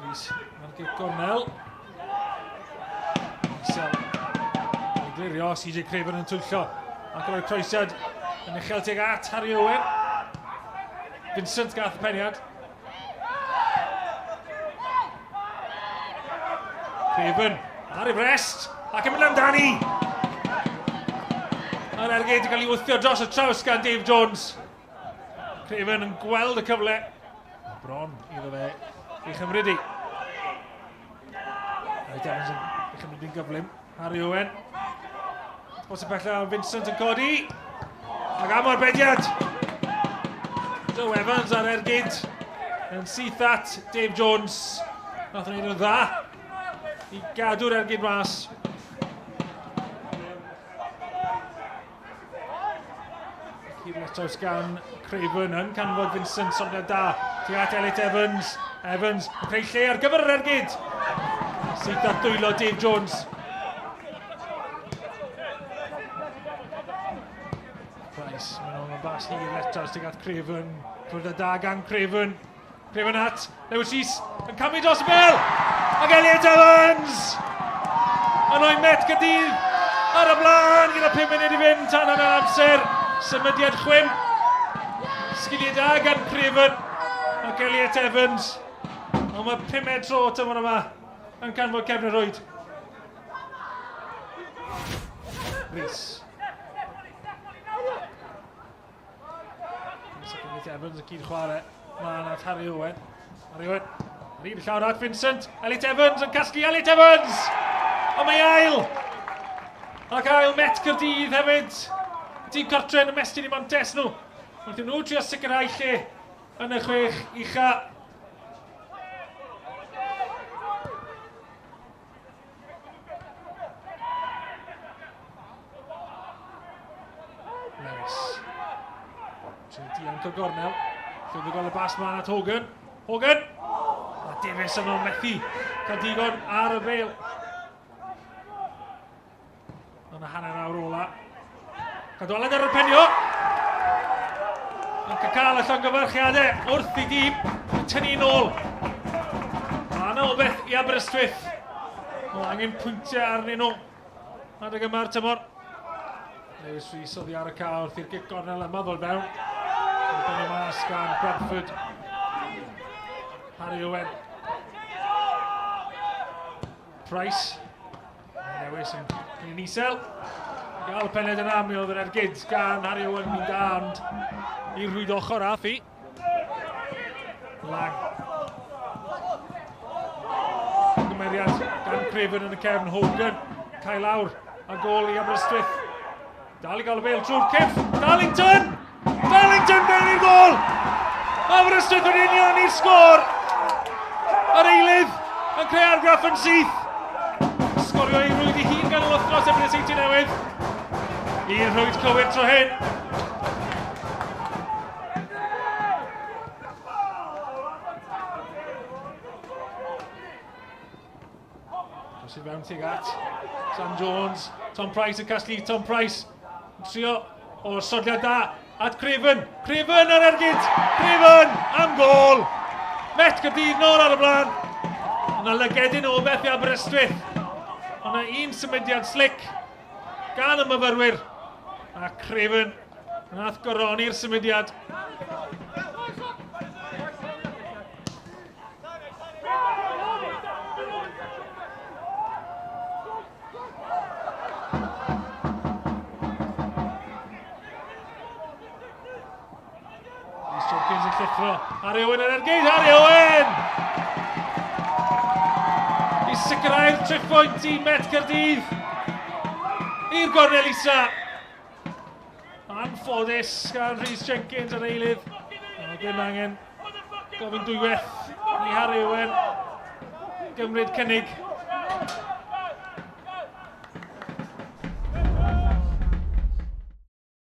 Mae'r gic gornel. Isel. Yn glirio, CJ Craven yn twyllo. Ac yn rhoi croesiad yn ucheltig at Harry Owen. Vincent gath y peniad. Craven ar ei brest. Ac yn mynd amdani. A'r ergyd yn cael ei wthio dros y traws gan Dave Jones. Craven yn gweld y cyfle. Bron iddo fe i chymryd i. Rhaid Evans yn chymryd i'n gyflym. Harry Owen. Os y bella Vincent yn codi. Ac am o'r bediad. Joe Evans ar ergyd. Yn syth at Dave Jones. Nath yn ein yn dda. I gadw'r ergyd mas. Letos gan Craven yn canfod Vincent soniad da tuag at Elliot Evans. Evans yn creu lle ar gyfer yr ergyd. Sydd at dwylo Dave Jones. Price, mae'n o'n bas hir letos tuag at Craven. Cwrdd da gan Craven. Craven at Lewis Rhys yn camu dros y bel. Ac Elliot Evans! Yn o'i met Caerdydd ar y blaen gyda 5 munud i fynd tan yna'r amser. Symudiad chwym. Sgiliau da gan Craven ac Elliot Evans. Ond mae 5 tro tymor yma yn canfod Cefn y Rwyd. Rhys. Elliot Evans yn cyd chwarae. Mlaen at Harry Owen. Harry Owen. Ar un llawr at Vincent. Elliot Evans yn casglu Elliot Evans. Ond mae ail. Ac ail met Caerdydd hefyd. Tîm cartre yn ymestyn i Mantes nhw. Wnaethon nhw trio sicrhau lle yn y 6 ucha. Lewis. Trio dianc o gornel. Llwyd y gol y bas mlaen at Hogan. Hogan! A Davies yn o'n methu. Cael digon ar y bel. Yn y hanner awr ola. Cadwalan ar y penio. Yn cael y llongyfarchiadau wrth i dîm yn tynnu nôl. A yna o beth i Aberystwyth. O angen pwyntiau arnyn nhw. Adeg yma'r tymor. Lewis Rhys oddi ar y cael wrth i'r gic gornel yma ddod fewn. Yn dynnu mas gan Bradford. Harry Owen. Price. Lewis yn isel. Gael y pened yna, mi oedd yr ergyd gan Harry Owen mynd da, ond i rwyd ochr a thi. Lang. Gymeriad gan Craven yn y cefn, Hogan. Cael lawr a gol i Aberystwyth. Dal i gael y bel trwy'r cyff. Darlington! Darlington mewn i'r gol! Aberystwyth yn union i'r sgôr. Yr eilydd yn creu argraff yn syth. Sgorio i rwyd i hun gan y wythnos erbyn y seintiau newydd. I'r rhwyd cywir tro hyn. Dros i fewn tuag at Sam Jones. Tom Price yn casglu. Tom Price yn trio o'r sodliad da at Craven. Craven ar ergyd. Craven am gol. Met Caerdydd nôl ar y blaen. Yna lygedyn o beth i Aberystwyth. Yna un symudiad slic gan y myfyrwyr. A Craven nath goroni'r symudiad. Jokins yn llithro. Harry Owen yn ergyd. Harry Owen! I sicrhau'r triffwynt i Met Caerdydd. I'r gornel isa. Anffodus gan Rhys Jenkins ar eilydd. Ddim angen gofyn dwywaith i Harry Owen gymryd cynnig.